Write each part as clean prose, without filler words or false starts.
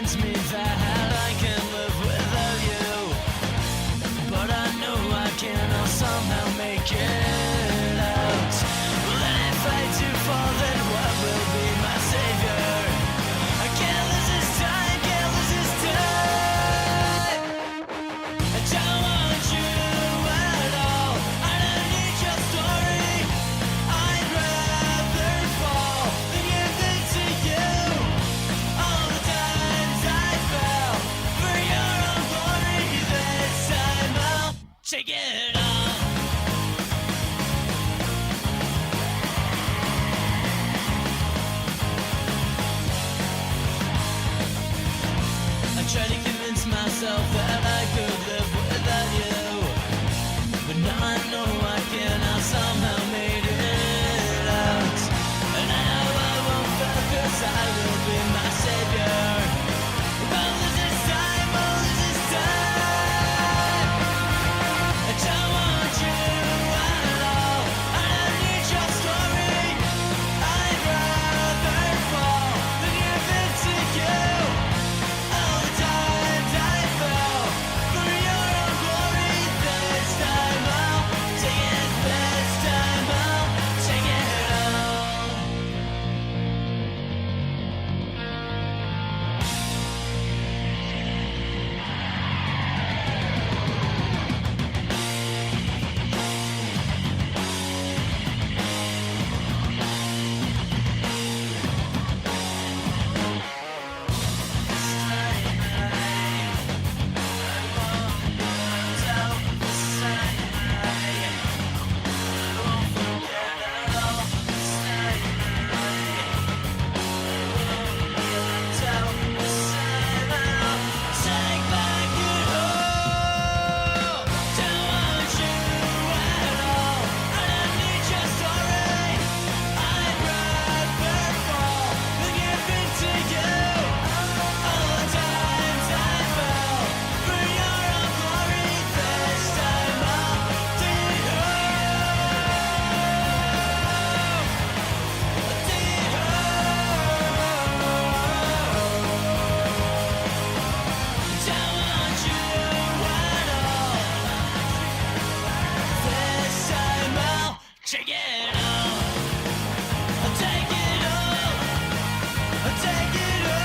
convince me that I can live without you, but I know I can, I'll somehow make it out. Well, then if I do fall, then what will be my savior? I can't lose this time, can't lose this time. I don't want you at all, I don't need your story. I'd rather fall than give it to you. All the times I fell for your own glory, this time I'll take it on. I try to convince myself that I could live without you, but now I know I can, I somehow made it out. And I know I won't fail, cause I will be my savior. I'll lose this time, I'll lose this time. I don't want you at all, I don't need your story. I'd rather fall than give it to you. All the times I fell for your own glory, this time I'll take it, this time I'll take it all. Take back it all. Don't want you at all, I don't need your story. I'd rather fall than give it to you. All the times I fell for your own glory, this time I'll take it Don't want you at all, this time I'll take it all. I'll take it all, I'll take it all.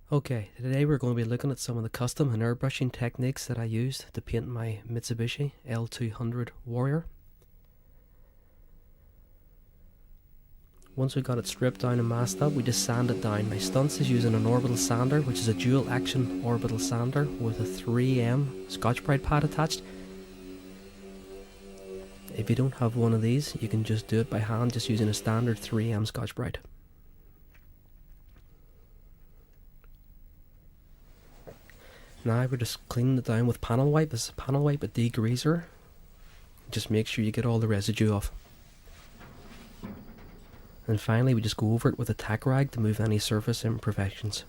Okay, today we're going to be looking at some of the custom and airbrushing techniques that I used to paint my Mitsubishi L200 Warrior. Once we got it stripped down and masked up, we just sanded down. My stunts is using an orbital sander, which is a dual action orbital sander with a 3M Scotch-Brite pad attached. If you don't have one of these, you can just do it by hand, just using a standard 3M Scotch-Brite. Now we're just cleaning it down with panel wipe. This is panel wipe, a degreaser. Just make sure you get all the residue off. And finally we just go over it with a tack rag to move any surface imperfections.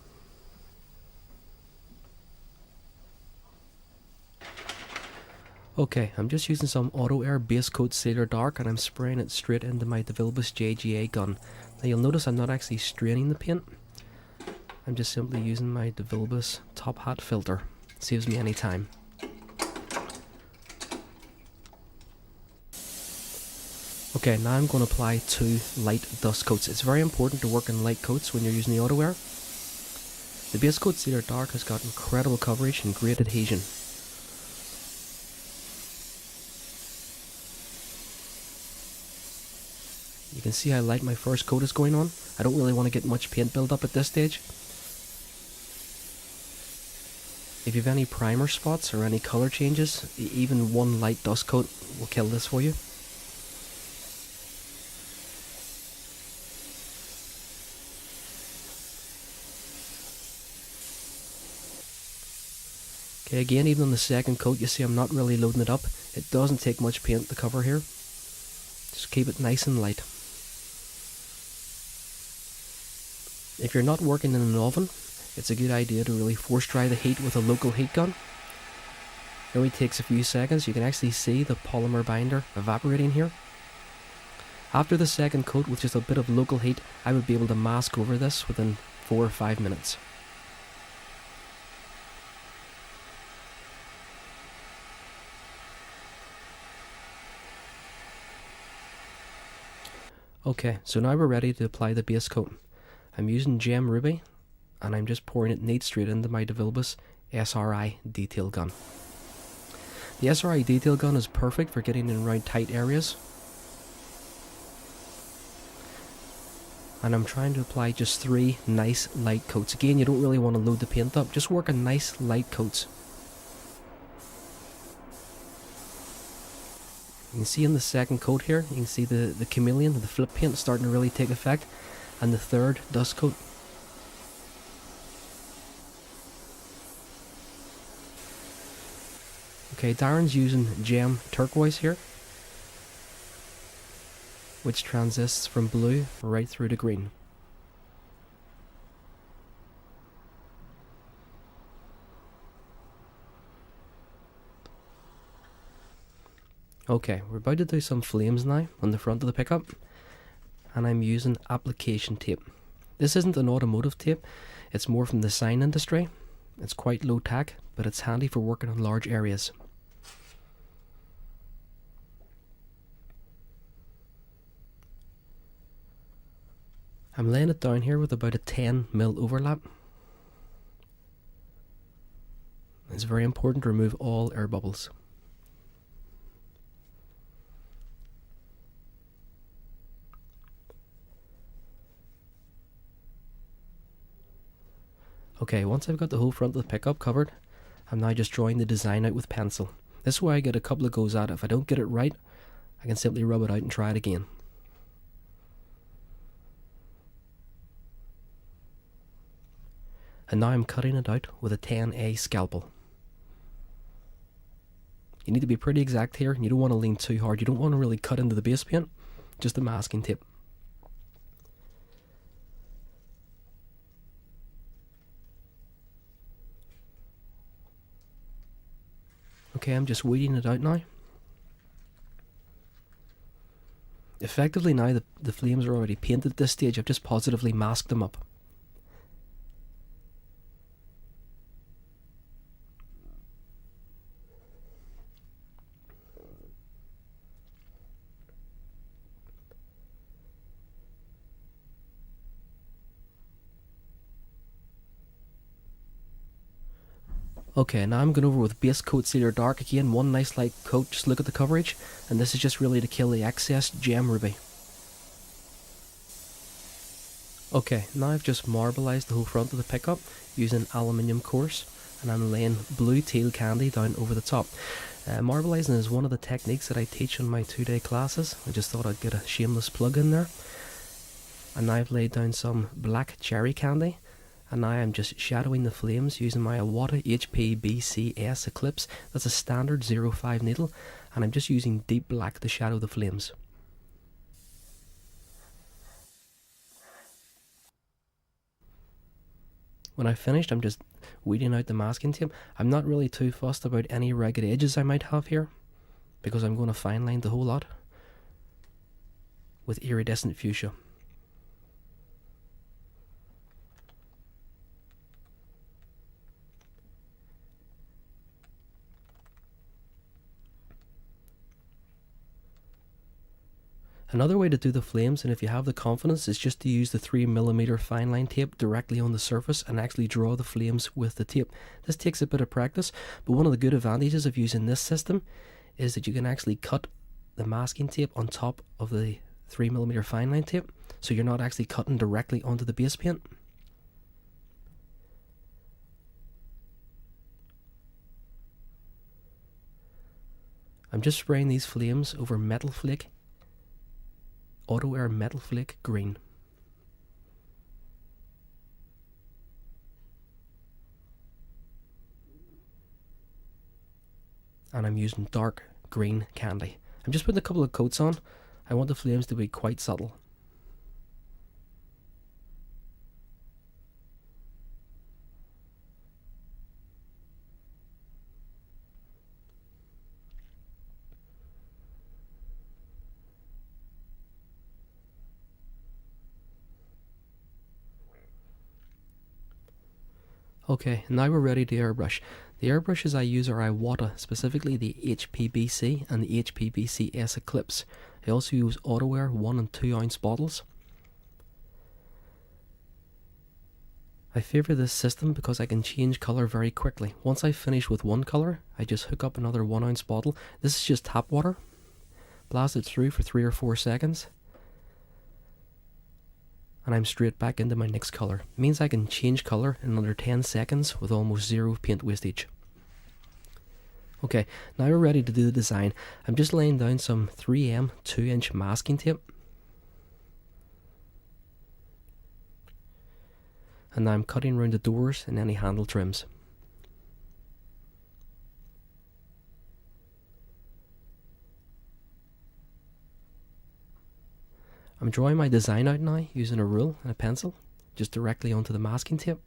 Okay, I'm just using some Auto Air Base Coat Sealer Dark and I'm spraying it straight into my DeVilbiss JGA gun. Now you'll notice I'm not actually straining the paint. I'm just simply using my DeVilbiss Top Hat filter. It saves me any time. Okay, now I'm going to apply 2 light dust coats. It's very important to work in light coats when you're using the Auto Air. The Base Coat Sealer Dark has got incredible coverage and great adhesion. You can see how light my first coat is going on. I don't really want to get much paint build up at this stage. If you have any primer spots or any color changes, even one light dust coat will kill this for you. Okay, again, even on the second coat, you see I'm not really loading it up. It doesn't take much paint to cover here. Just keep it nice and light. If you're not working in an oven, it's a good idea to really force dry the heat with a local heat gun. It only takes a few seconds. You can actually see the polymer binder evaporating here. After the second coat with just a bit of local heat, I would be able to mask over this within 4 or 5 minutes. Okay, so now we're ready to apply the base coat. I'm using Gem Ruby, and I'm just pouring it neat straight into my DeVilbiss SRI detail gun. The SRI detail gun is perfect for getting in around tight areas. And I'm trying to apply just 3 nice light coats. Again, you don't really want to load the paint up, just work on nice light coats. You can see in the second coat here, you can see the chameleon, the flip paint starting to really take effect. And the third dust coat. Okay, Darren's using Gem Turquoise here, which transits from blue right through to green. Okay, we're about to do some flames now on the front of the pickup, and I'm using application tape. This isn't an automotive tape, it's more from the sign industry. It's quite low tack, but it's handy for working on large areas. I'm laying it down here with about a 10mm overlap. It's very important to remove all air bubbles. Okay, once I've got the whole front of the pickup covered, I'm now just drawing the design out with pencil. This way I get a couple of goes at it. If I don't get it right, I can simply rub it out and try it again. And now I'm cutting it out with a 10A scalpel. You need to be pretty exact here, and you don't want to lean too hard. You don't want to really cut into the base paint, just the masking tape. Okay, I'm just weeding it out now. Effectively now the flames are already painted at this stage. I've just positively masked them up. Okay, now I'm going over with base coat sealer dark again, one nice light coat, just look at the coverage, and this is just really to kill the excess Gem Ruby. Okay, now I've just marbleized the whole front of the pickup using aluminium course, and I'm laying blue teal candy down over the top. Marbleizing is one of the techniques that I teach on my 2-day classes. I just thought I'd get a shameless plug in there. And now I've laid down some black cherry candy. And now I'm just shadowing the flames using my Iwata HPBCS Eclipse. That's a standard 05 needle, and I'm just using deep black to shadow the flames. When I've finished, I'm just weeding out the masking tape. I'm not really too fussed about any ragged edges I might have here, because I'm going to fine line the whole lot with iridescent fuchsia. Another way to do the flames, and if you have the confidence, is just to use the 3mm fine line tape directly on the surface and actually draw the flames with the tape. This takes a bit of practice, but one of the good advantages of using this system is that you can actually cut the masking tape on top of the 3mm fine line tape, so you're not actually cutting directly onto the base paint. I'm just spraying these flames over Metal Flake Auto Air Metal Flake Green. And I'm using dark green candy. I'm just putting a couple of coats on. I want the flames to be quite subtle. Okay, now we're ready to airbrush. The airbrushes I use are Iwata, specifically the HPBC and the HPBC S Eclipse. I also use AutoAir 1 and 2 ounce bottles. I favour this system because I can change colour very quickly. Once I finish with one colour, I just hook up another 1 ounce bottle. This is just tap water. Blast it through for 3 or 4 seconds. And I'm straight back into my next colour. It means I can change colour in under 10 seconds with almost zero paint wastage. Okay, now we're ready to do the design. I'm just laying down some 3M 2-inch masking tape. And now I'm cutting around the doors and any handle trims. I'm drawing my design out now using a rule and a pencil, just directly onto the masking tape.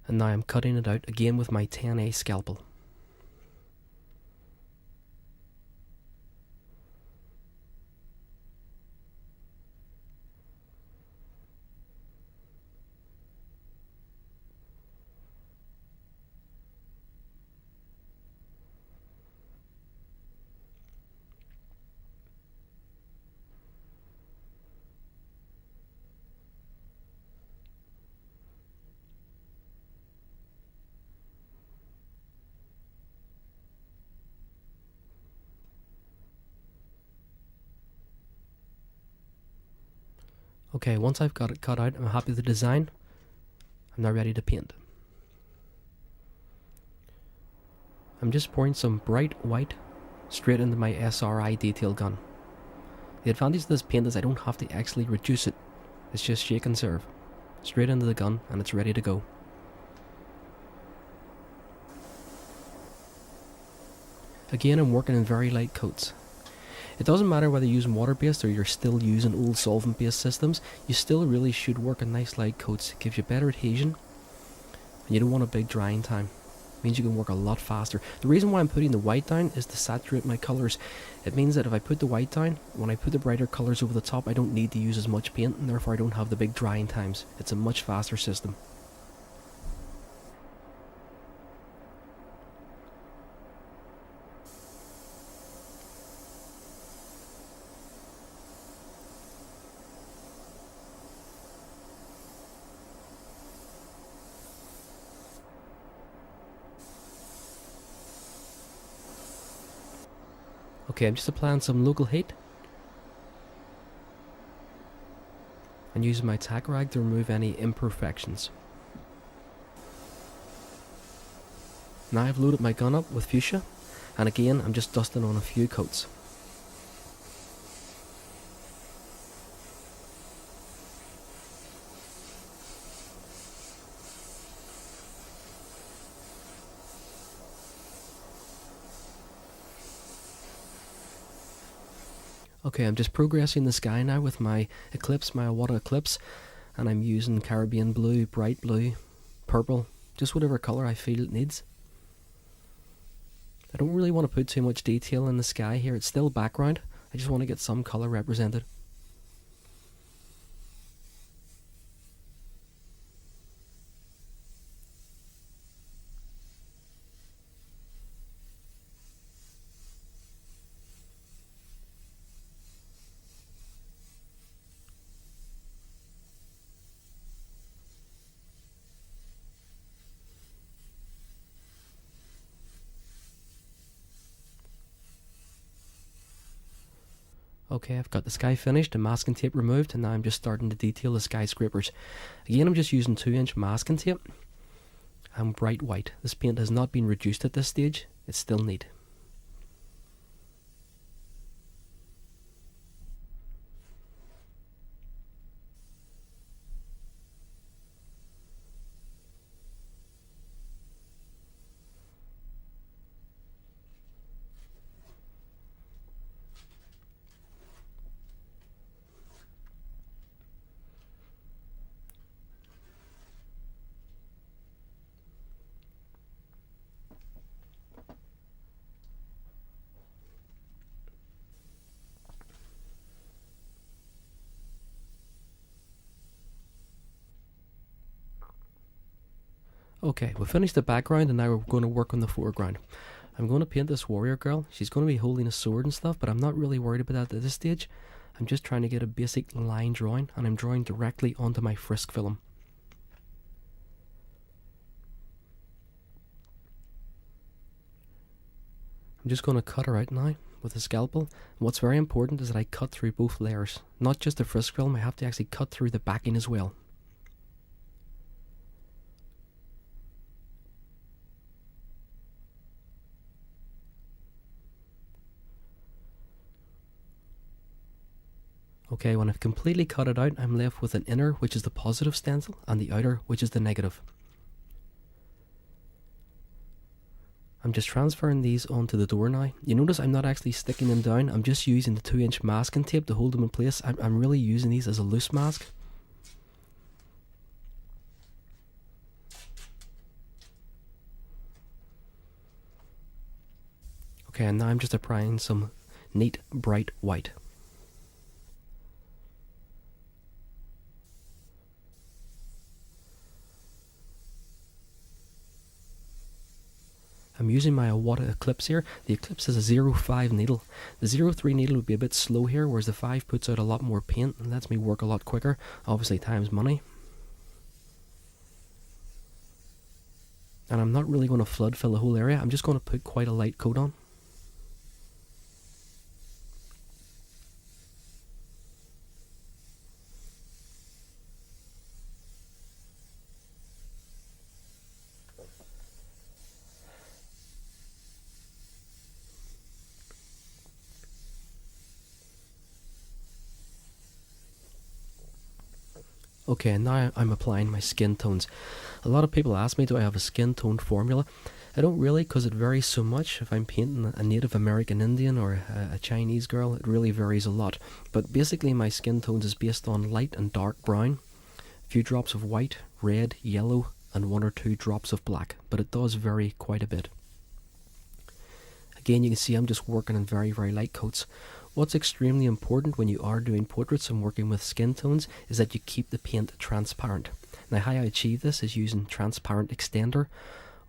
And now I'm cutting it out again with my 10A scalpel. Okay, once I've got it cut out, I'm happy with the design. I'm now ready to paint. I'm just pouring some bright white straight into my SRI detail gun. The advantage of this paint is I don't have to actually reduce it. It's just shake and serve. Straight into the gun and it's ready to go. Again, I'm working in very light coats. It doesn't matter whether you're using water-based or you're still using old solvent-based systems, you still really should work in nice light coats. It gives you better adhesion, and you don't want a big drying time. It means you can work a lot faster. The reason why I'm putting the white down is to saturate my colours. It means that if I put the white down, when I put the brighter colours over the top, I don't need to use as much paint, and therefore I don't have the big drying times. It's a much faster system. Okay, I'm just applying some local heat and using my tack rag to remove any imperfections. Now I've loaded my gun up with fuchsia, and again I'm just dusting on a few coats. Okay, I'm just progressing the sky now with my Eclipse, my Iwata Eclipse, and I'm using Caribbean blue, bright blue, purple, just whatever colour I feel it needs. I don't really want to put too much detail in the sky here, it's still background, I just want to get some colour represented. Okay, I've got the sky finished, the masking tape removed, and now I'm just starting to detail the skyscrapers. Again, I'm just using 2-inch masking tape and bright white. This paint has not been reduced at this stage, it's still neat. Okay, we finished the background and now we're going to work on the foreground. I'm going to paint this warrior girl. She's going to be holding a sword and stuff, but I'm not really worried about that at this stage. I'm just trying to get a basic line drawing, and I'm drawing directly onto my Frisk film. I'm just going to cut her out now with a scalpel. And what's very important is that I cut through both layers. Not just the Frisk film, I have to actually cut through the backing as well. Okay, when I've completely cut it out, I'm left with an inner, which is the positive stencil, and the outer, which is the negative. I'm just transferring these onto the door now. You notice I'm not actually sticking them down, I'm just using the 2-inch masking tape to hold them in place. I'm really using these as a loose mask. Okay, and now I'm just applying some neat bright white. I'm using my Iwata Eclipse here. The Eclipse is a 0.5 needle. The 0.3 needle would be a bit slow here, whereas the 5 puts out a lot more paint and lets me work a lot quicker. Obviously, time's money. And I'm not really going to flood fill the whole area. I'm just going to put quite a light coat on. Okay, and now I'm applying my skin tones. A lot of people ask me, do I have a skin tone formula? I don't really, because it varies so much. If I'm painting a Native American Indian or a Chinese girl, it really varies a lot. But basically my skin tones is based on light and dark brown, a few drops of white, red, yellow, and 1 or 2 drops of black. But it does vary quite a bit. Again, you can see I'm just working in very, very light coats. What's extremely important when you are doing portraits and working with skin tones is that you keep the paint transparent. Now how I achieve this is using transparent extender,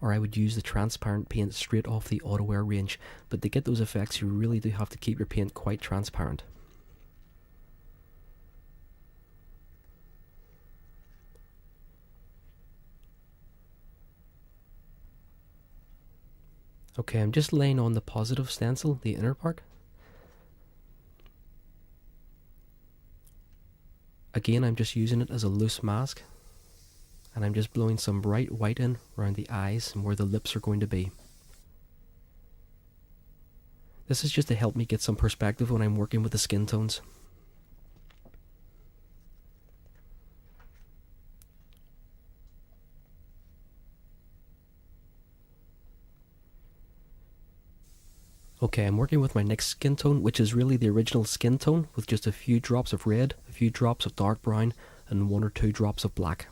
or I would use the transparent paint straight off the AutoAir range. But to get those effects you really do have to keep your paint quite transparent. Okay, I'm just laying on the positive stencil, the inner part. Again, I'm just using it as a loose mask, and I'm just blowing some bright white in around the eyes and where the lips are going to be. This is just to help me get some perspective when I'm working with the skin tones. Okay, I'm working with my next skin tone, which is really the original skin tone, with just a few drops of red, a few drops of dark brown, and 1 or 2 drops of black.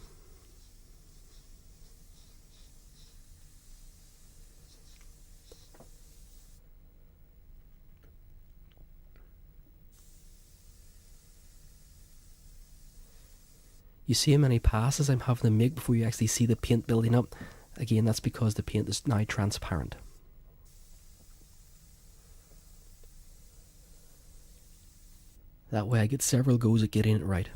You see how many passes I'm having to make before you actually see the paint building up? Again, that's because the paint is now transparent. That way I get several goes at getting it right.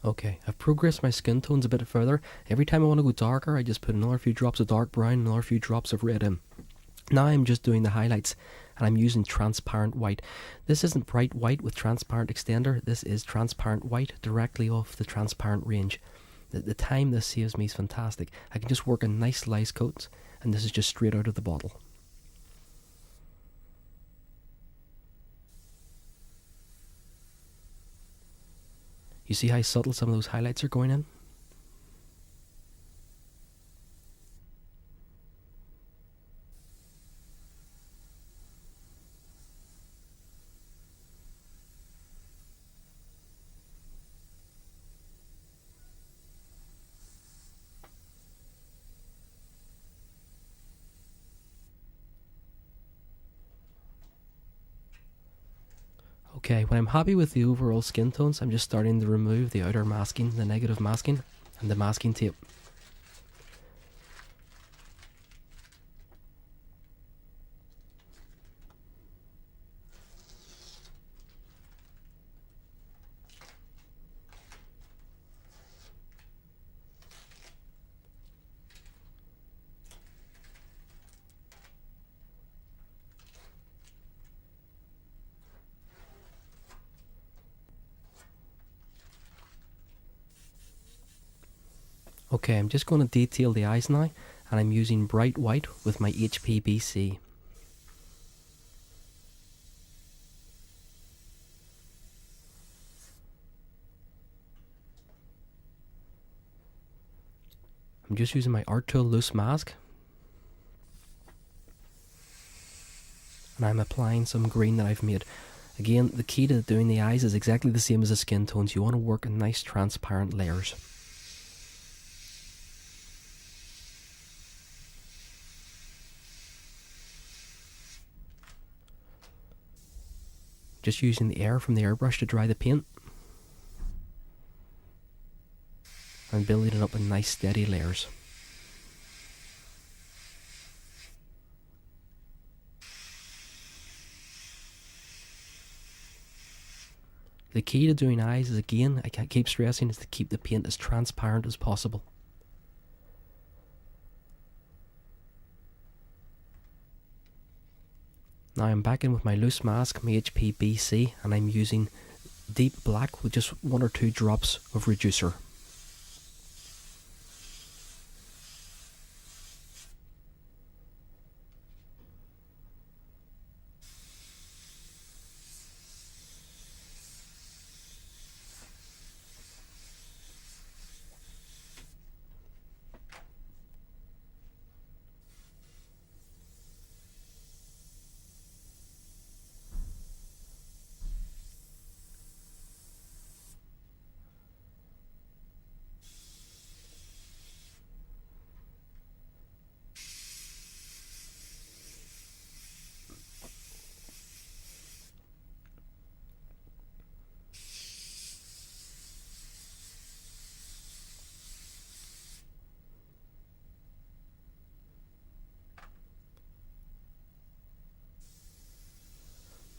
Okay, I've progressed my skin tones a bit further. Every time I want to go darker, I just put another few drops of dark brown, another few drops of red in. Now I'm just doing the highlights, and I'm using transparent white. This isn't bright white with transparent extender, this is transparent white directly off the transparent range. The time this saves me is fantastic. I can just work in nice light coats, and this is just straight out of the bottle. You see how subtle some of those highlights are going in? Okay, when I'm happy with the overall skin tones, I'm just starting to remove the outer masking, the negative masking, and the masking tape. Okay, I'm just going to detail the eyes now, and I'm using bright white with my HPBC. I'm just using my Art Tool loose mask, and I'm applying some green that I've made. Again, the key to doing the eyes is exactly the same as the skin tones. You want to work in nice transparent layers. Just using the air from the airbrush to dry the paint, and building it up in nice steady layers. The key to doing eyes is, again, I can't keep stressing, is to keep the paint as transparent as possible. Now I'm back in with my loose mask, my HPBC, and I'm using deep black with just 1 or 2 drops of reducer.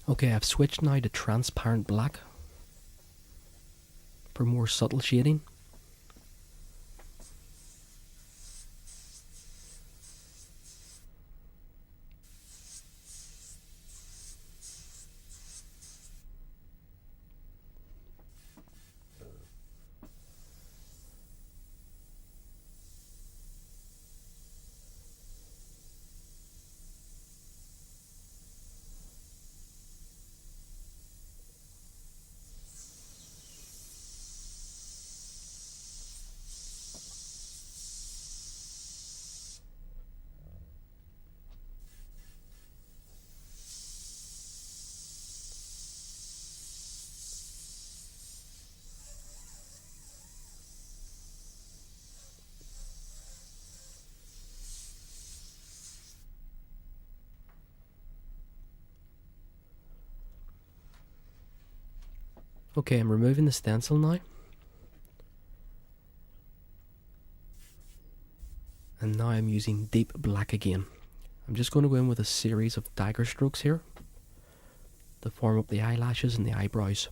Okay, I've switched now to transparent black for more subtle shading. Okay, I'm removing the stencil now. And now I'm using deep black again. I'm just going to go in with a series of dagger strokes here to form up the eyelashes and the eyebrows.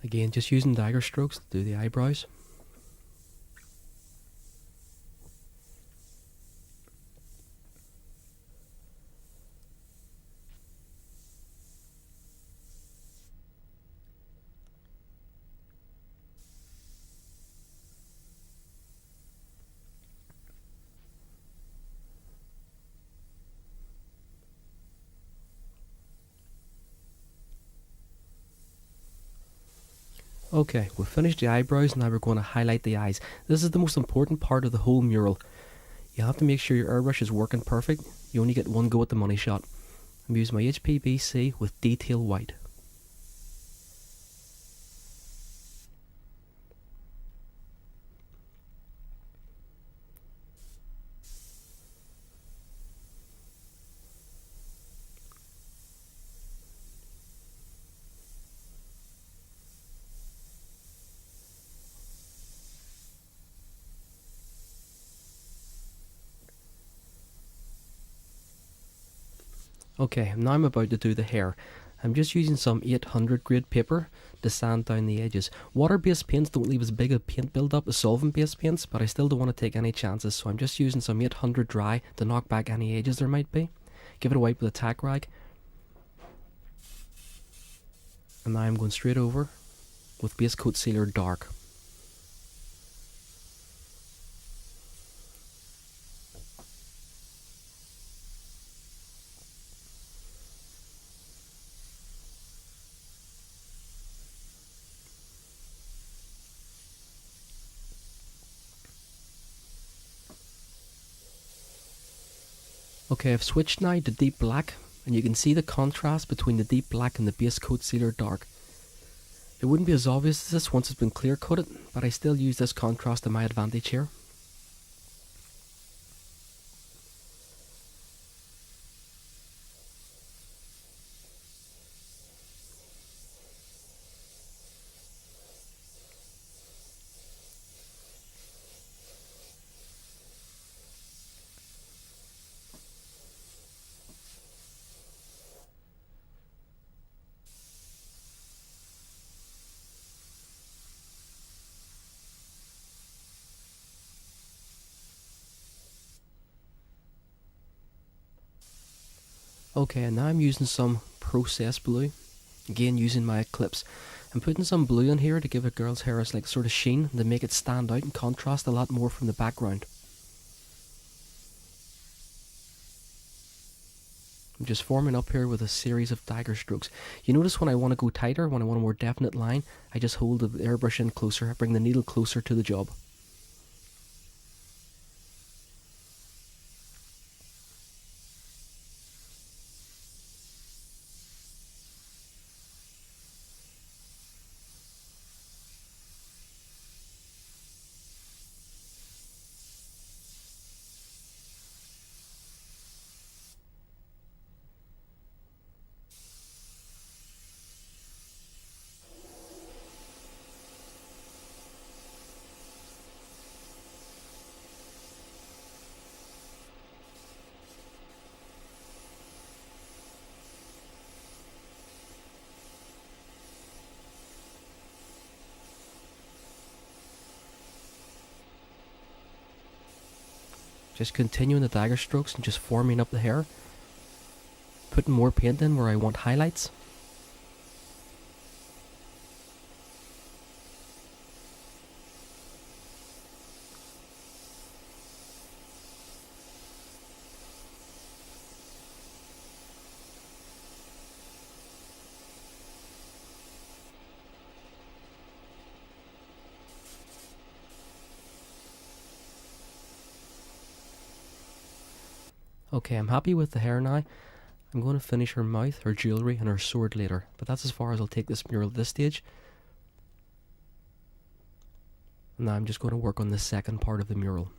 Again, just using dagger strokes to do the eyebrows. Okay, we've finished the eyebrows, now we're going to highlight the eyes. This is the most important part of the whole mural. You have to make sure your airbrush is working perfect. You only get one go at the money shot. I'm using my HPBC with detail white. Okay, now I'm about to do the hair. I'm just using some 800 grade paper to sand down the edges. Water-based paints don't leave as big a paint build-up as solvent-based paints, but I still don't want to take any chances, so I'm just using some 800 dry to knock back any edges there might be. Give it a wipe with a tack rag. And now I'm going straight over with base coat sealer dark. Okay, I've switched now to deep black, and you can see the contrast between the deep black and the base coat sealer dark. It wouldn't be as obvious as this once it's been clear coated, but I still use this contrast to my advantage here. Okay, and now I'm using some process blue, again using my clips. I'm putting some blue in here to give a girl's hair a sort of sheen, to make it stand out and contrast a lot more from the background. I'm just forming up here with a series of dagger strokes. You notice when I want to go tighter, when I want a more definite line, I just hold the airbrush in closer, I bring the needle closer to the job. Just continuing the dagger strokes and just forming up the hair. Putting more paint in where I want highlights. Okay, I'm happy with the hair now. I'm going to finish her mouth, her jewellery and her sword later, but that's as far as I'll take this mural at this stage. And now I'm just going to work on the second part of the mural.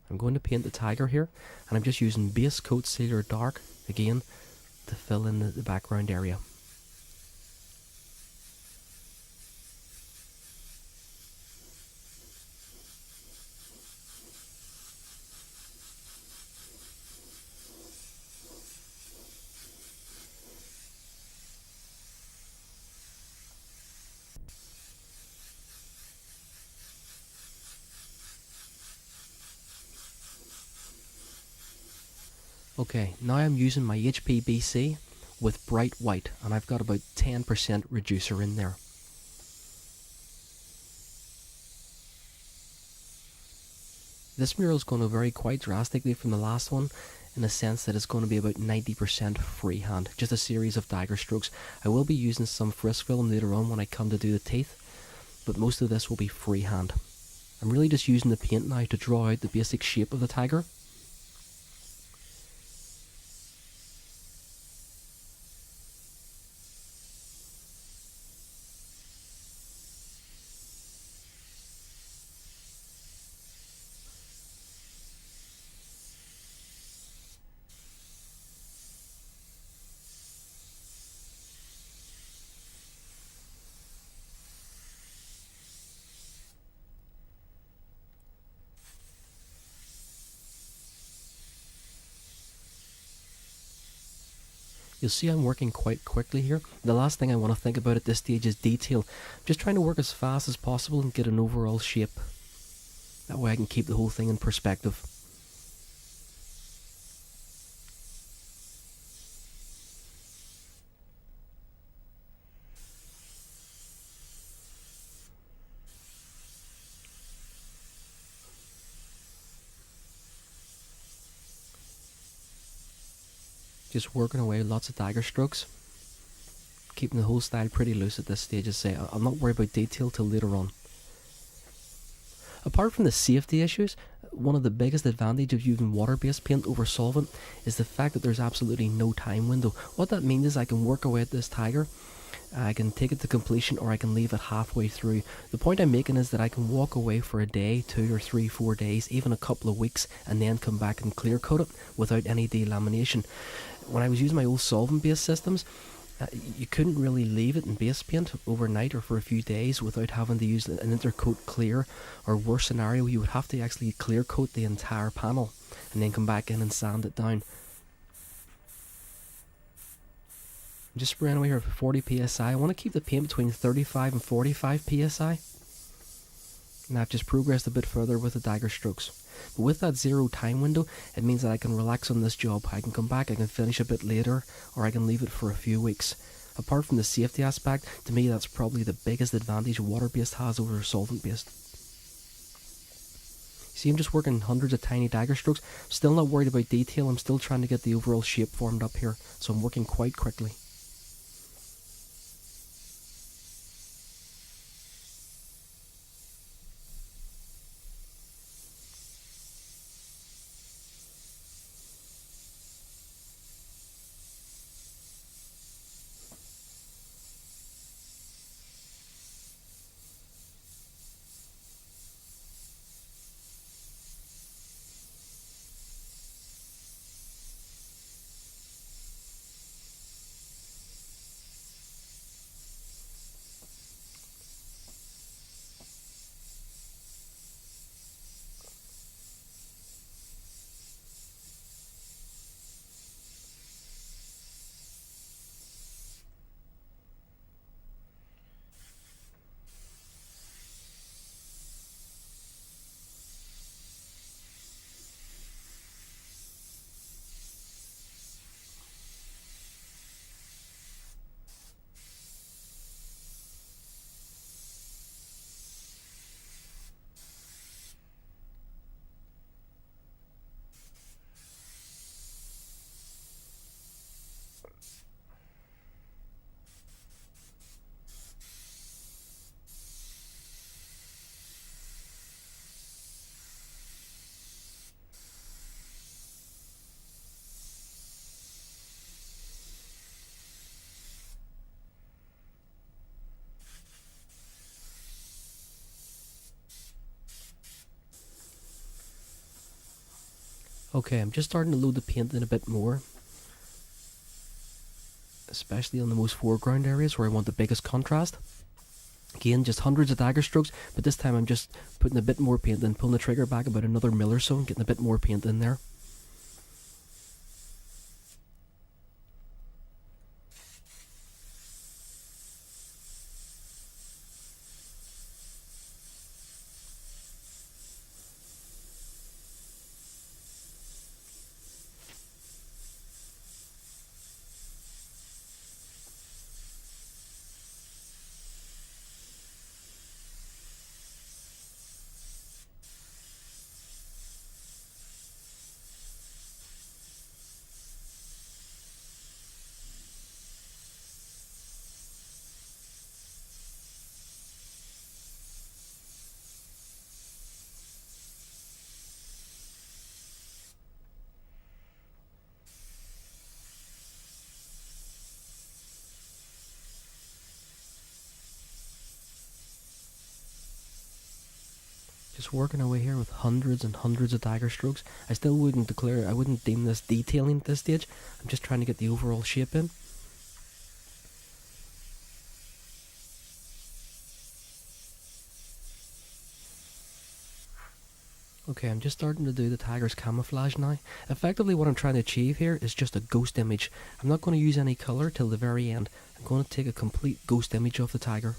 I'm going to paint the tiger here, and I'm just using base coat sealer dark again to fill in the background area. Okay, now I'm using my HPBC with bright white, and I've got about 10% reducer in there. This mural is going to vary quite drastically from the last one, in the sense that it's going to be about 90% freehand, just a series of dagger strokes. I will be using some frisk film later on when I come to do the teeth, but most of this will be freehand. I'm really just using the paint now to draw out the basic shape of the tiger. You'll see I'm working quite quickly here. The last thing I want to think about at this stage is detail. I'm just trying to work as fast as possible and get an overall shape. That way I can keep the whole thing in perspective. Just working away lots of dagger strokes, keeping the whole style pretty loose at this stage. As I say, I'll not worry about detail till later on. Apart from the safety issues, one of the biggest advantages of using water-based paint over solvent is the fact that there's absolutely no time window. What that means is I can work away at this tiger, I can take it to completion, or I can leave it halfway through. The point I'm making is that I can walk away for a day, 2 or 3, 4 days, even a couple of weeks, and then come back and clear coat it without any delamination. When I was using my old solvent-based systems, you couldn't really leave it in base paint overnight or for a few days without having to use an intercoat clear, or worse scenario, you would have to actually clear coat the entire panel and then come back in and sand it down. I'm just spraying away here for 40 PSI. I want to keep the paint between 35 and 45 PSI. And I've just progressed a bit further with the dagger strokes. But with that zero time window, it means that I can relax on this job. I can come back, I can finish a bit later, or I can leave it for a few weeks. Apart from the safety aspect, to me that's probably the biggest advantage water-based has over solvent-based. See, I'm just working hundreds of tiny dagger strokes. Still not worried about detail, I'm still trying to get the overall shape formed up here, so I'm working quite quickly. Okay, I'm just starting to load the paint in a bit more, especially on the most foreground areas where I want the biggest contrast. Again, just hundreds of dagger strokes, but this time I'm just putting a bit more paint in, pulling the trigger back about another mil or so and getting a bit more paint in there. Just working away here with hundreds and hundreds of dagger strokes. I still wouldn't deem this detailing at this stage. I'm just trying to get the overall shape in. Okay, I'm just starting to do the tiger's camouflage now. Effectively what I'm trying to achieve here is just a ghost image. I'm not going to use any colour till the very end. I'm going to take a complete ghost image of the tiger.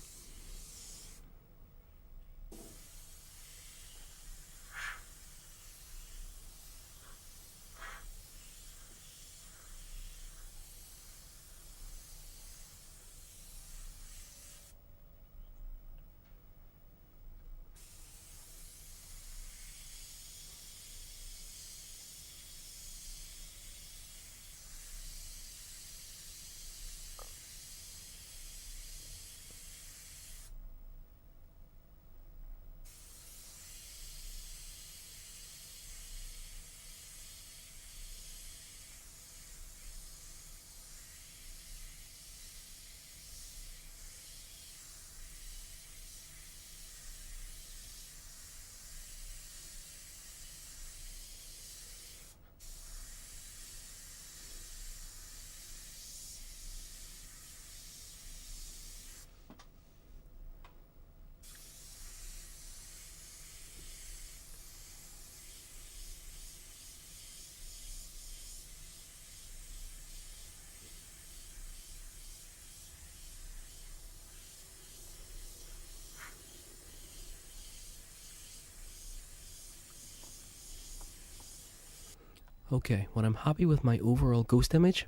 Okay, when I'm happy with my overall ghost image,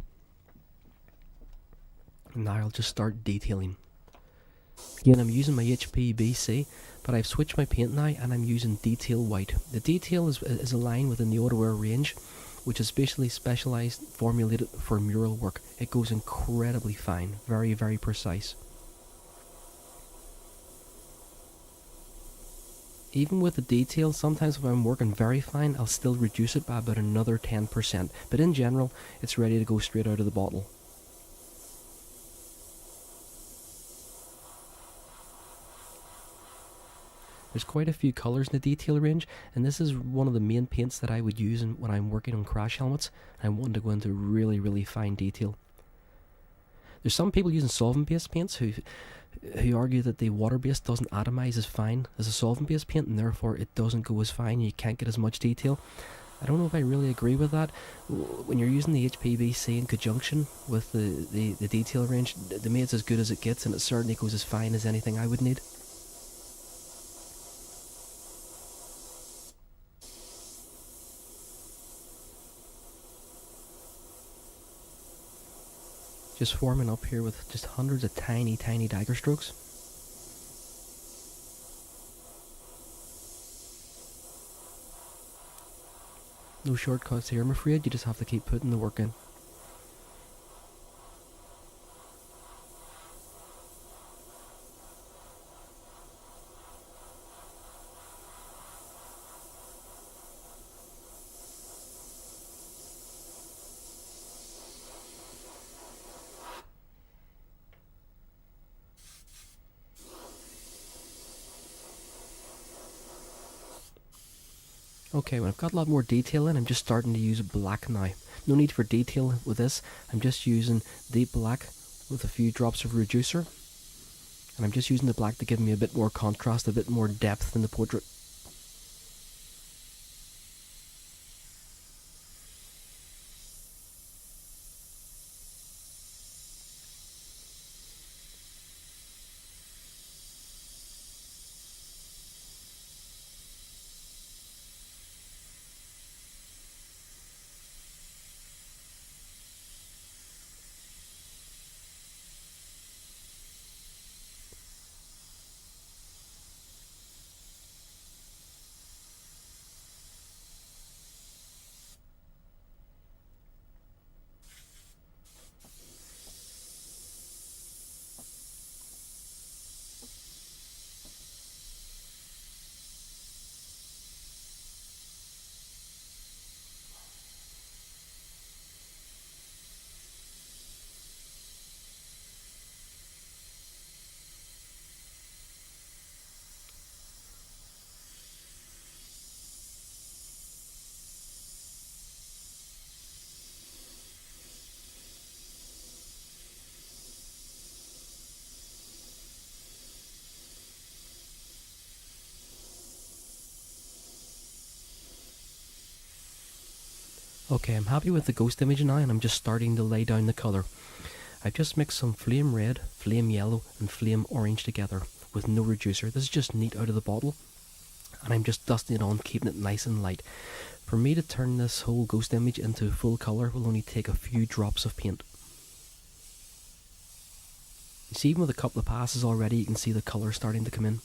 now I'll just start detailing. Again, I'm using my HPBC, but I've switched my paint now and I'm using detail white. The detail is a line within the Autowear range, which is basically specialised, formulated for mural work. It goes incredibly fine, very, very precise. Even with the detail, sometimes if I'm working very fine, I'll still reduce it by about another 10%, but in general, it's ready to go straight out of the bottle. There's quite a few colours in the detail range, and this is one of the main paints that I would use when I'm working on crash helmets. I want to go into really, really fine detail. There's some people using solvent-based paints who argue that the water-based doesn't atomize as fine as a solvent-based paint, and therefore it doesn't go as fine, you can't get as much detail. I don't know if I really agree with that. When you're using the HPBC in conjunction with the detail range, to me it's as good as it gets, and it certainly goes as fine as anything I would need. Just forming up here with just hundreds of tiny, tiny dagger strokes. No shortcuts here, I'm afraid. You just have to keep putting the work in. Okay, when I've got a lot more detail in, I'm just starting to use black now. No need for detail with this. I'm just using deep black with a few drops of reducer. And I'm just using the black to give me a bit more contrast, a bit more depth in the portrait. Okay, I'm happy with the ghost image now, and I'm just starting to lay down the colour. I've just mixed some flame red, flame yellow and flame orange together with no reducer. This is just neat out of the bottle, and I'm just dusting it on, keeping it nice and light. For me to turn this whole ghost image into full colour will only take a few drops of paint. You see, even with a couple of passes already, you can see the colour starting to come in.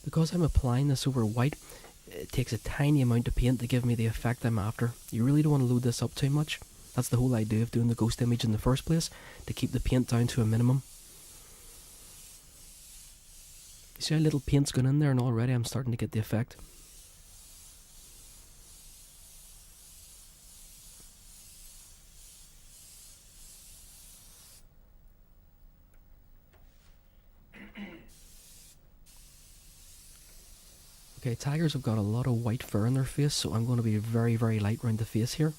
Because I'm applying this over white, it takes a tiny amount of paint to give me the effect I'm after. You really don't want to load this up too much. That's the whole idea of doing the ghost image in the first place, to keep the paint down to a minimum. You see how little paint's gone in there, and already I'm starting to get the effect. Okay, tigers have got a lot of white fur on their face, so I'm going to be very, very light around the face here.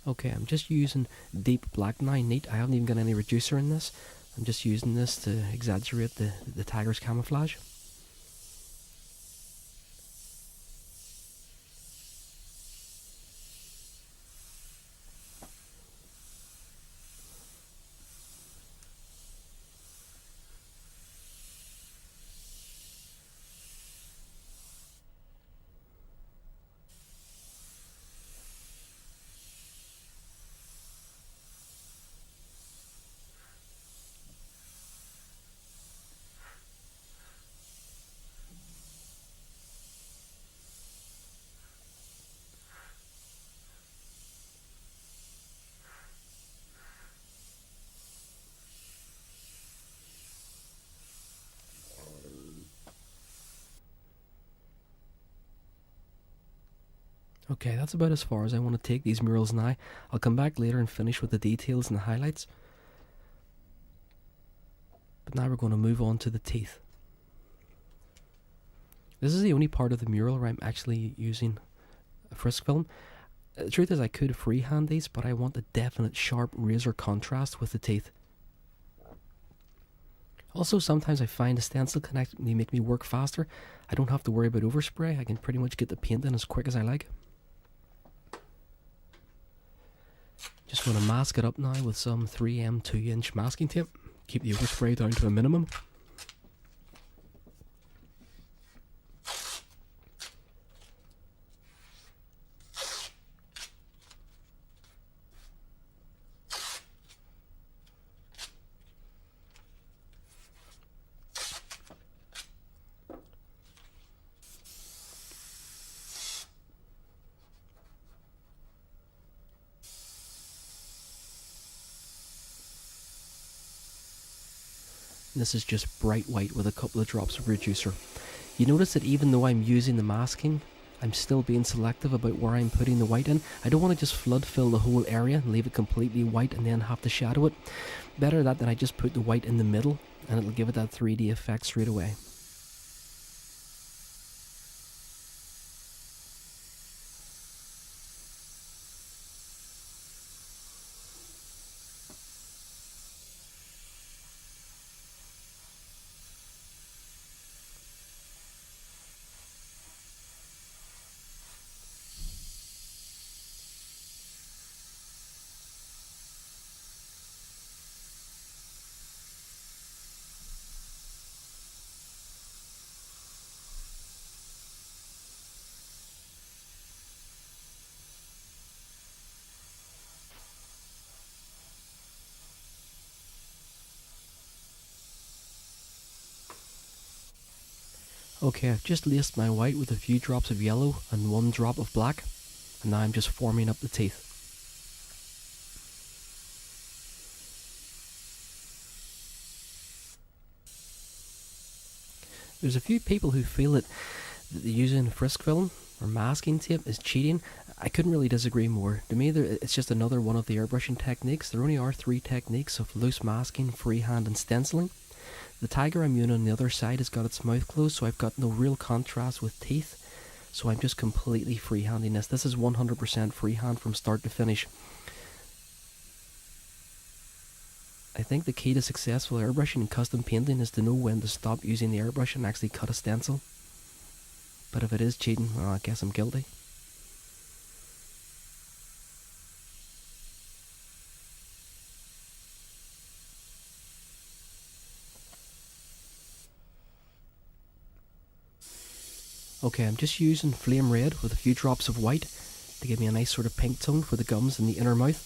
Okay, I'm just using deep black now, neat. I haven't even got any reducer in this. I'm just using this to exaggerate the tiger's camouflage. Okay, that's about as far as I want to take these murals now. I'll come back later and finish with the details and the highlights. But now we're going to move on to the teeth. This is the only part of the mural where I'm actually using a frisk film. The truth is I could freehand these, but I want a definite sharp razor contrast with the teeth. Also, sometimes I find a stencil can actually make me work faster. I don't have to worry about overspray. I can pretty much get the paint in as quick as I like. Just going to mask it up now with some 3M 2-inch masking tape. Keep the overspray down to a minimum. This is just bright white with a couple of drops of reducer. You notice that even though I'm using the masking, I'm still being selective about where I'm putting the white in. I don't want to just flood fill the whole area and leave it completely white and then have to shadow it. Better that than I just put the white in the middle and it'll give it that 3D effect straight away. Okay, I've just laced my white with a few drops of yellow and 1 drop of black, and now I'm just forming up the teeth. There's a few people who feel that using frisk film or masking tape is cheating. I couldn't really disagree more. To me, it's just another one of the airbrushing techniques. There only are 3 techniques of loose masking, freehand and stenciling. The tiger I'm using on the other side has got its mouth closed, so I've got no real contrast with teeth. So I'm just completely freehanding this. This is 100% freehand from start to finish. I think the key to successful airbrushing and custom painting is to know when to stop using the airbrush and actually cut a stencil. But if it is cheating, well, I guess I'm guilty. Okay, I'm just using flame red with a few drops of white to give me a nice sort of pink tone for the gums and the inner mouth.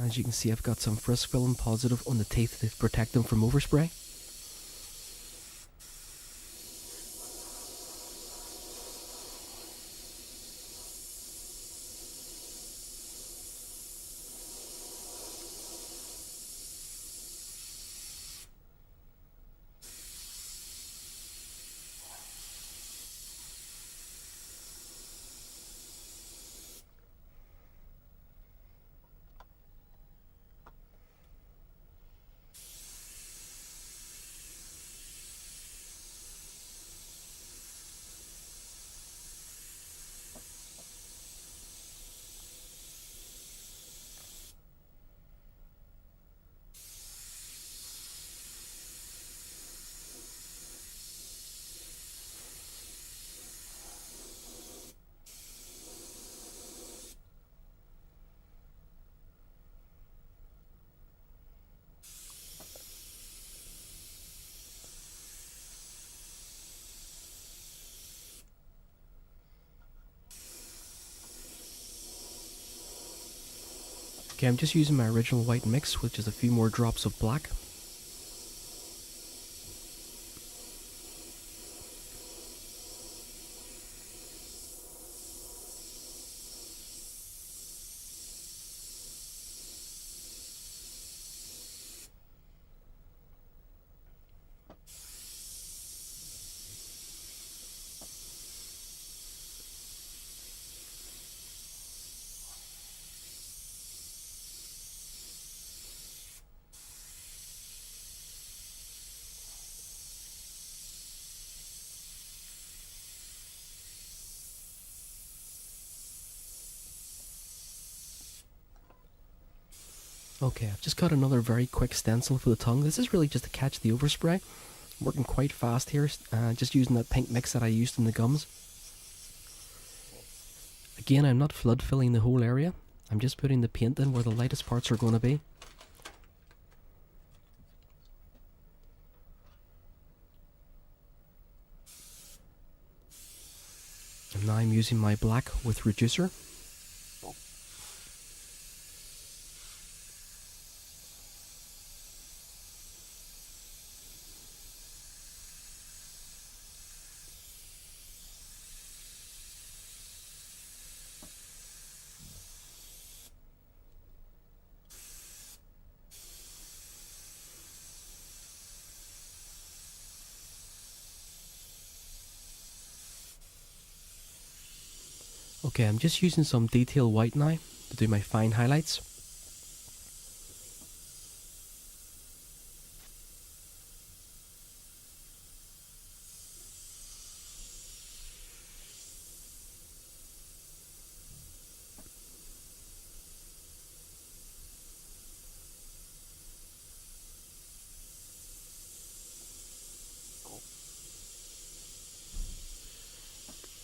As you can see, I've got some frisk film positive on the teeth to protect them from overspray. Okay, I'm just using my original white mix with just a few more drops of black. Okay, I've just got another very quick stencil for the tongue. This is really just to catch the overspray. I'm working quite fast here, just using that pink mix that I used in the gums. Again, I'm not flood filling the whole area. I'm just putting the paint in where the lightest parts are going to be. And now I'm using my black with reducer. Okay, I'm just using some detail white now to do my fine highlights.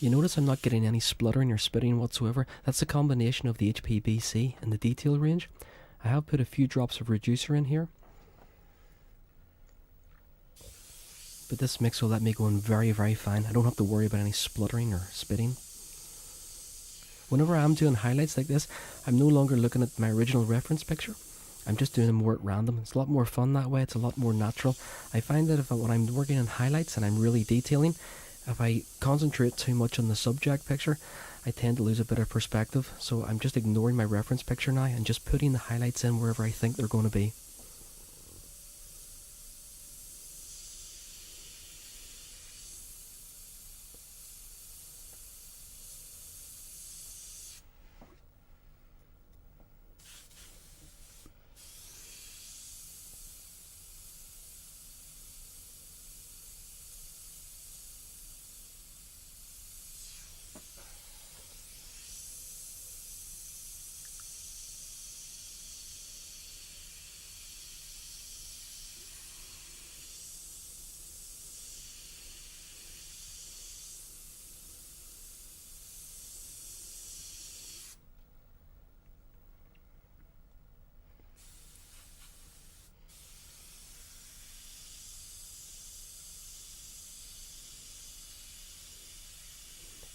You notice I'm not getting any spluttering or spitting whatsoever. That's a combination of the HPBC and the detail range. I have put a few drops of reducer in here, but this mix will let me go in very, very fine. I don't have to worry about any spluttering or spitting. Whenever I'm doing highlights like this, I'm no longer looking at my original reference picture. I'm just doing them more at random. It's a lot more fun that way. It's a lot more natural. I find that when I'm working on highlights and I'm really detailing, if I concentrate too much on the subject picture, I tend to lose a bit of perspective. So I'm just ignoring my reference picture now and just putting the highlights in wherever I think they're going to be.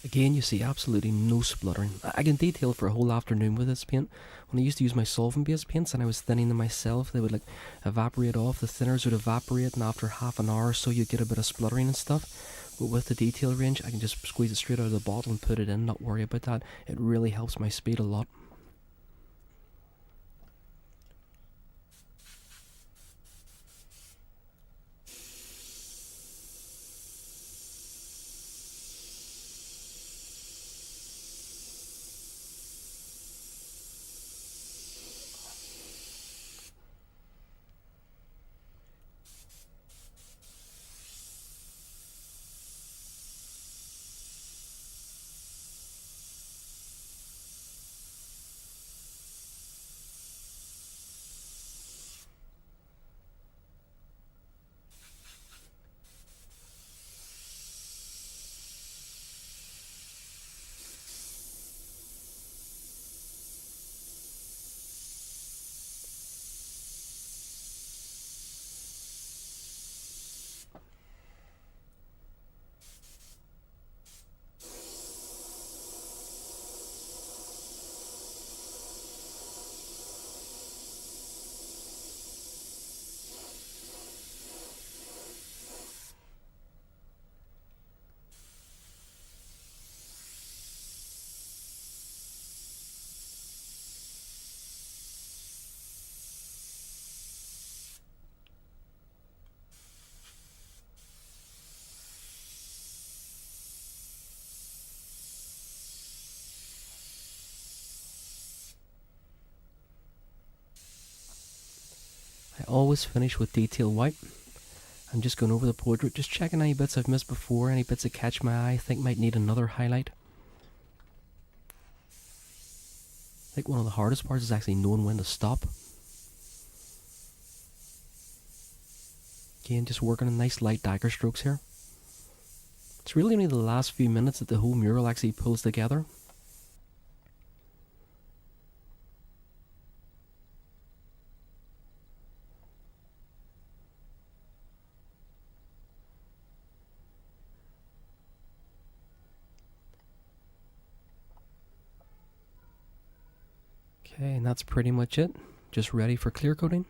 Again, you see absolutely no spluttering. I can detail for a whole afternoon with this paint. When I used to use my solvent-based paints and I was thinning them myself, they would like evaporate off. The thinners would evaporate, and after half an hour or so, you'd get a bit of spluttering and stuff. But with the detail range, I can just squeeze it straight out of the bottle and put it in, not worry about that. It really helps my speed a lot. I always finish with detail white. I'm just going over the portrait, just checking any bits I've missed before, any bits that catch my eye, I think might need another highlight. I think one of the hardest parts is actually knowing when to stop. Again, just working on nice light dagger strokes here. It's really only the last few minutes that the whole mural actually pulls together. Okay, and that's pretty much it. Just ready for clear coating.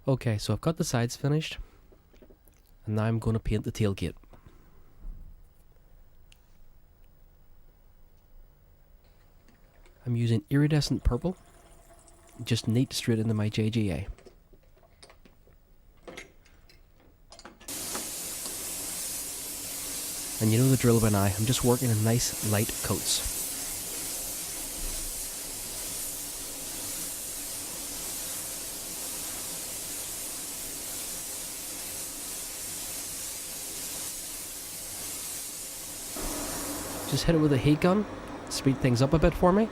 Okay, so I've got the sides finished, and now I'm going to paint the tailgate. I'm using iridescent purple, just neat straight into my JGA. And you know the drill by now, I'm just working in nice light coats. Just hit it with a heat gun, speed things up a bit for me,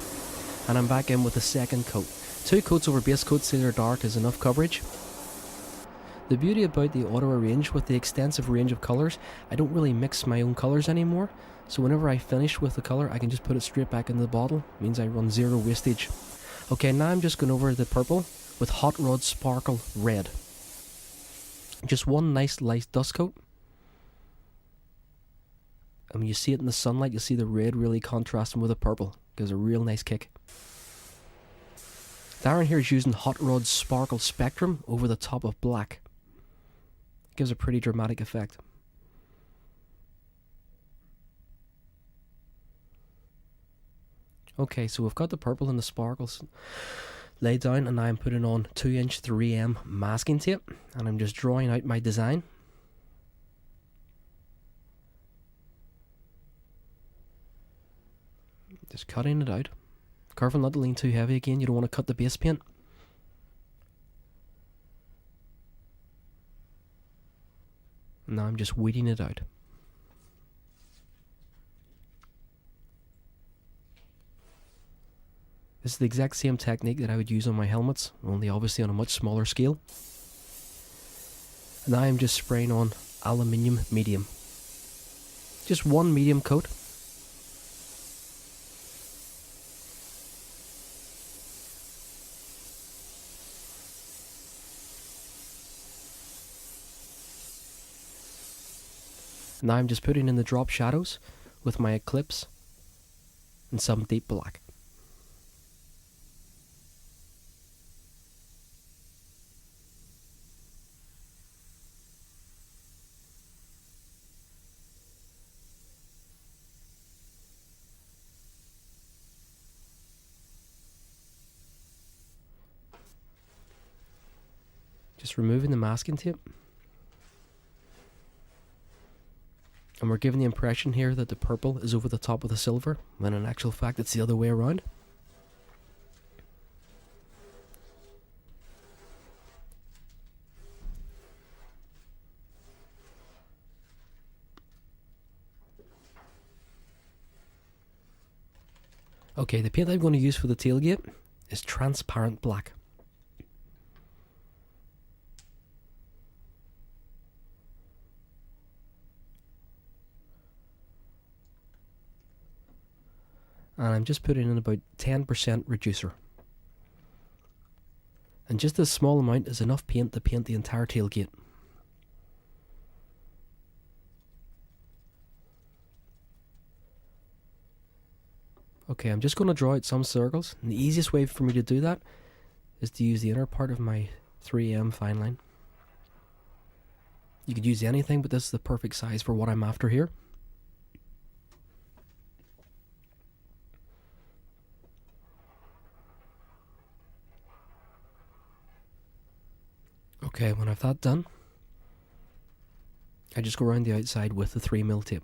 and I'm back in with the second coat. 2 coats over base coat Sailor Dark is enough coverage. The beauty about the auto arrange with the extensive range of colours, I don't really mix my own colours anymore, so whenever I finish with the colour I can just put it straight back in the bottle, means I run zero wastage. Okay, now I'm just going over the purple with Hot Rod Sparkle Red. Just one nice light dust coat. And when you see it in the sunlight, you'll see the red really contrasting with the purple. Gives a real nice kick. Darren here is using Hot Rod Sparkle Spectrum over the top of black. Gives a pretty dramatic effect. Okay, so we've got the purple and the sparkles laid down, and now I'm putting on 2" 3M masking tape, and I'm just drawing out my design. Just cutting it out. Careful not to lean too heavy again, you don't want to cut the base paint. Now I'm just weeding it out. This is the exact same technique that I would use on my helmets, only obviously on a much smaller scale. And now I'm just spraying on aluminium medium. Just one medium coat. Now I'm just putting in the drop shadows with my Eclipse and some deep black. Just removing the masking tape. And we're giving the impression here that the purple is over the top of the silver, when in actual fact it's the other way around. Okay, the paint I'm going to use for the tailgate is transparent black. And I'm just putting in about 10% reducer. And just this small amount is enough paint to paint the entire tailgate. Okay, I'm just going to draw out some circles, and the easiest way for me to do that is to use the inner part of my 3M fine line. You could use anything, but this is the perfect size for what I'm after here. Okay, when I've that done, I just go around the outside with the 3mm tape.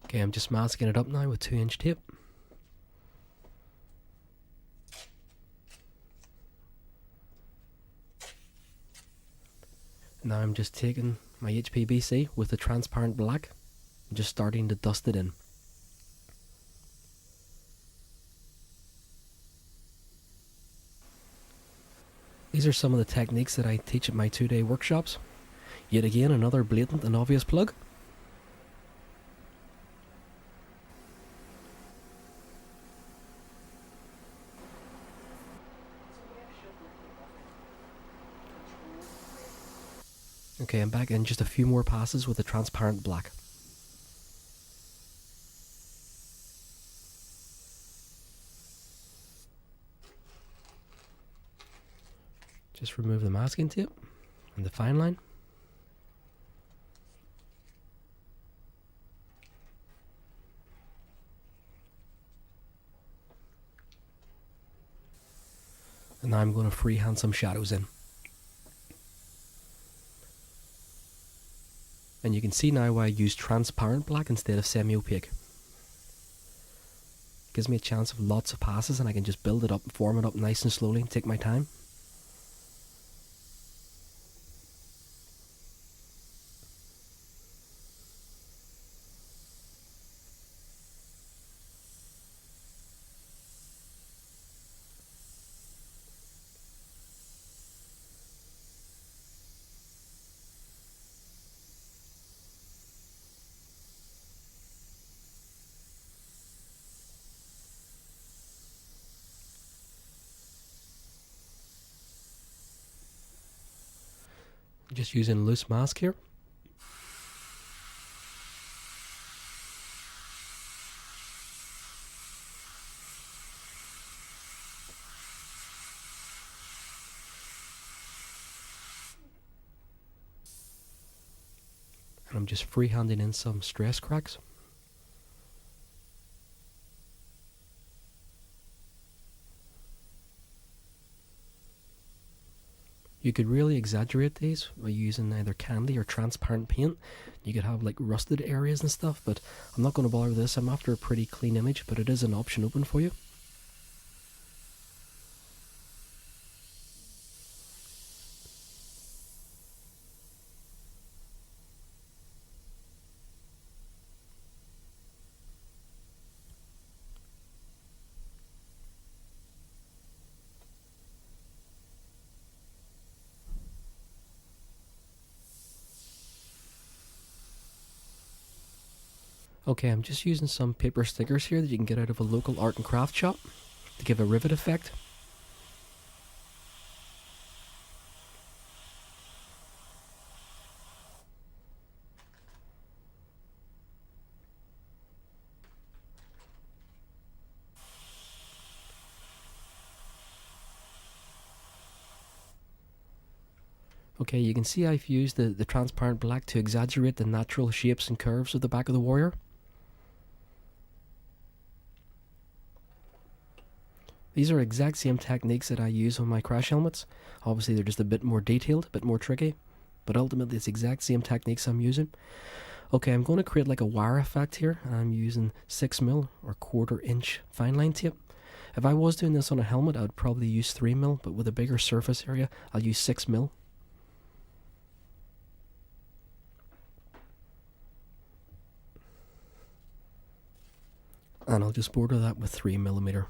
Okay, I'm just masking it up now with 2-inch tape. Now I'm just taking my HPBC with the transparent black and just starting to dust it in. These are some of the techniques that I teach at my 2-day workshops. Yet again, another blatant and obvious plug. Okay, I'm back in just a few more passes with the transparent black. Just remove the masking tape and the fine line. And now I'm going to freehand some shadows in. And you can see now why I use transparent black instead of semi-opaque. Gives me a chance of lots of passes and I can just build it up and form it up nice and slowly and take my time. Just using loose mask here. And I'm just freehanding in some stress cracks. You could really exaggerate these by using either candy or transparent paint. You could have like rusted areas and stuff, but I'm not going to bother with this. I'm after a pretty clean image, but it is an option open for you. Okay, I'm just using some paper stickers here that you can get out of a local art and craft shop to give a rivet effect. Okay, you can see I've used the transparent black to exaggerate the natural shapes and curves of the back of the warrior. These are exact same techniques that I use on my crash helmets. Obviously they're just a bit more detailed, a bit more tricky, but ultimately it's exact same techniques I'm using. Okay, I'm going to create like a wire effect here. I'm using 6mm or 1/4-inch fine line tape. If I was doing this on a helmet, I would probably use 3mm, but with a bigger surface area, I'll use 6mm. And I'll just border that with 3mm.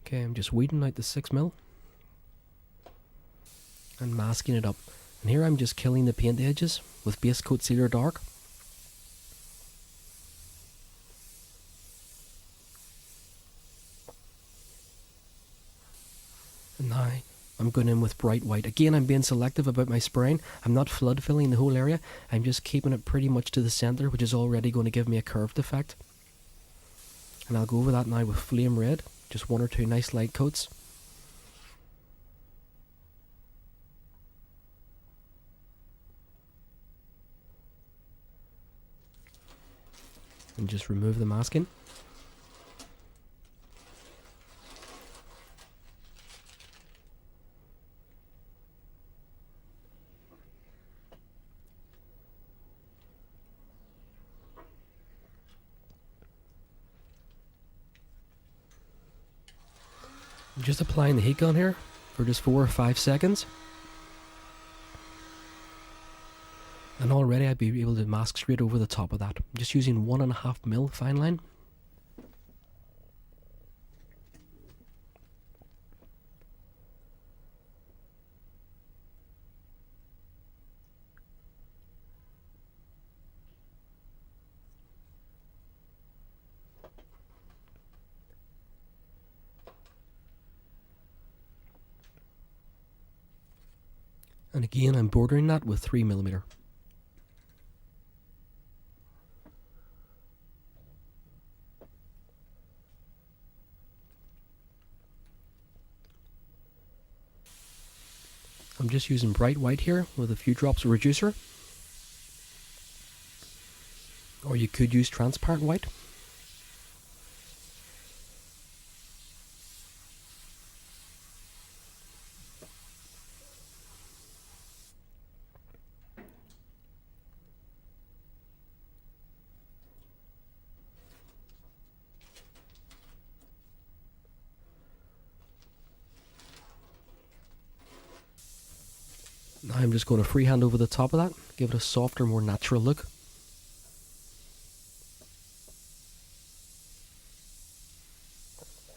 Okay, I'm just weeding out the 6mm and masking it up. And here I'm just killing the paint edges with base coat sealer dark. And now I'm going in with bright white. Again, I'm being selective about my spraying. I'm not flood filling the whole area. I'm just keeping it pretty much to the center, which is already going to give me a curved effect. And I'll go over that now with flame red. Just one or two nice light coats. And just remove the masking. I'm just applying the heat gun here for just 4 or 5 seconds. And already I'd be able to mask straight over the top of that. I'm just using 1.5mm fine line. And again, I'm bordering that with 3mm. I'm just using bright white here with a few drops of reducer. Or you could use transparent white. Now I'm just going to freehand over the top of that, give it a softer, more natural look.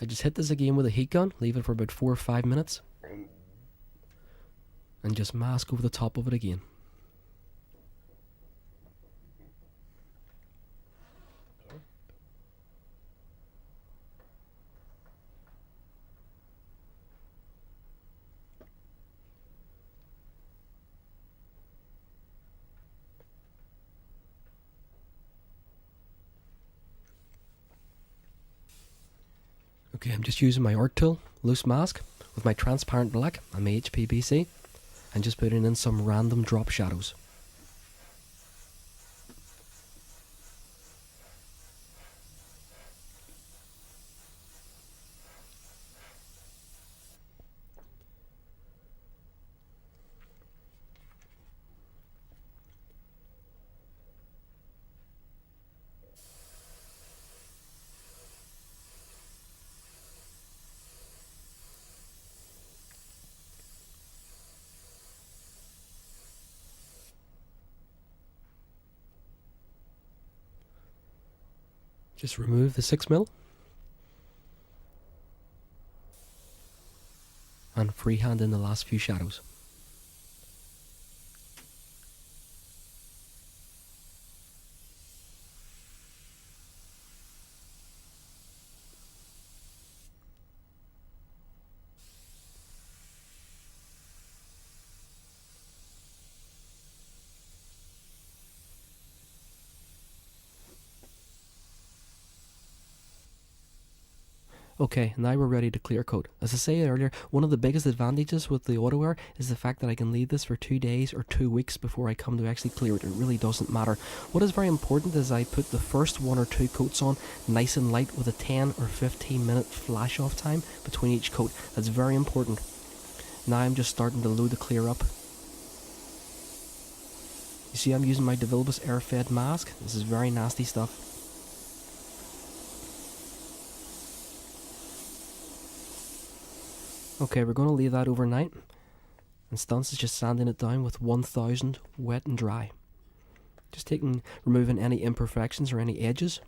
I just hit this again with a heat gun, leave it for about 4 or 5 minutes, and just mask over the top of it again. Okay, I'm just using my art tool, loose mask, with my transparent black and my HPBC, and just putting in some random drop shadows. Just remove the 6mm and freehand in the last few shadows. Okay, now we're ready to clear coat. As I said earlier, one of the biggest advantages with the auto wear is the fact that I can leave this for 2 days or 2 weeks before I come to actually clear it. It really doesn't matter. What is very important is I put the first 1 or 2 coats on nice and light with a 10 or 15 minute flash off time between each coat. That's very important. Now I'm just starting to load the clear up. You see, I'm using my DeVilbiss air fed mask. This is very nasty stuff. Okay, we're going to leave that overnight. And Stance is just sanding it down with 1000 wet and dry. Just removing any imperfections or any edges.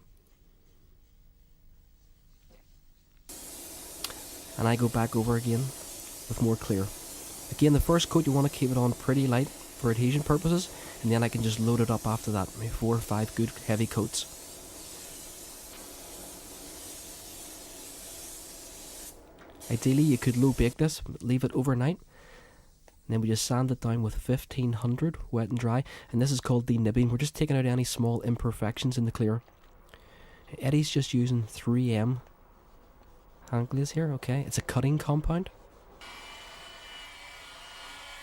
And I go back over again with more clear. Again, the first coat you want to keep it on pretty light for adhesion purposes, and then I can just load it up after that, maybe 4 or 5 good heavy coats. Ideally you could low bake this, but leave it overnight, and then we just sand it down with 1500 wet and dry, and this is called denibbing. We're just taking out any small imperfections in the clear. Eddie's just using 3M hand glaze here, okay, it's a cutting compound.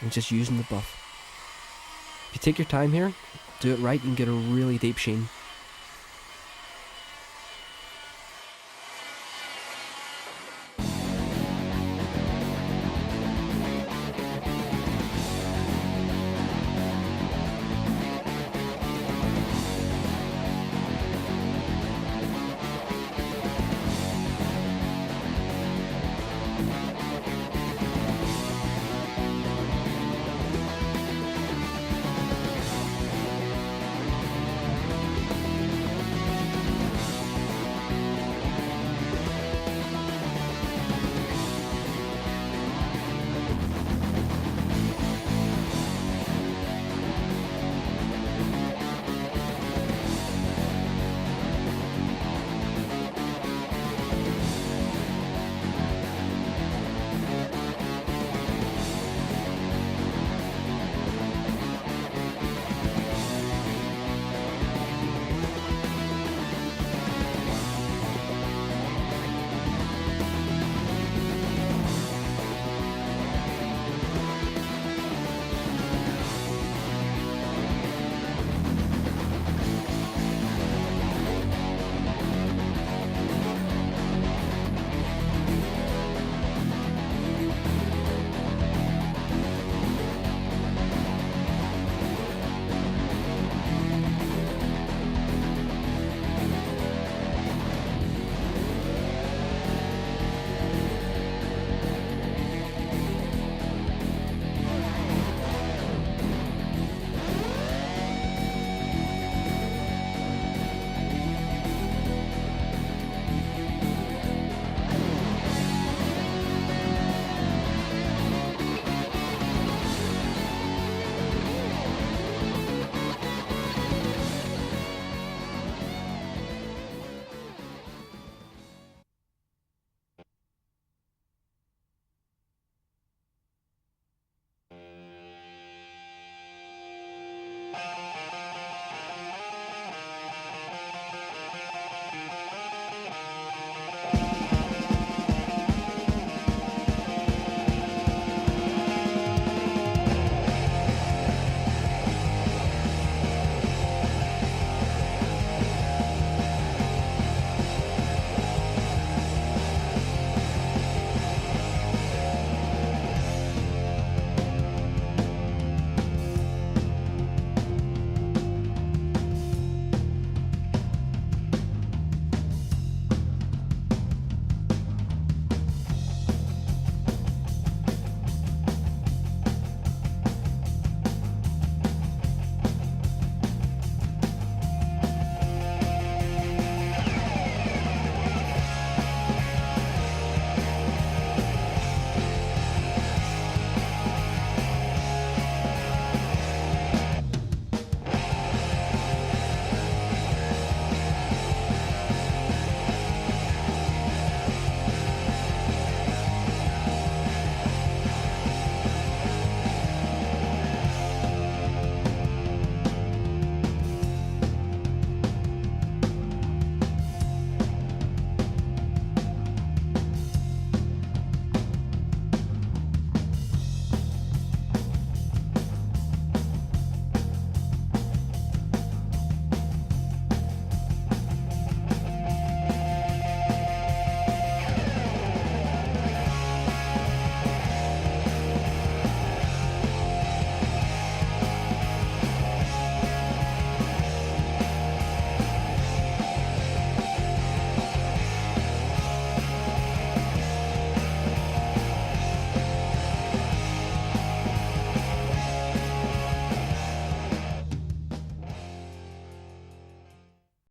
And just using the buff. If you take your time here, do it right, you can get a really deep sheen.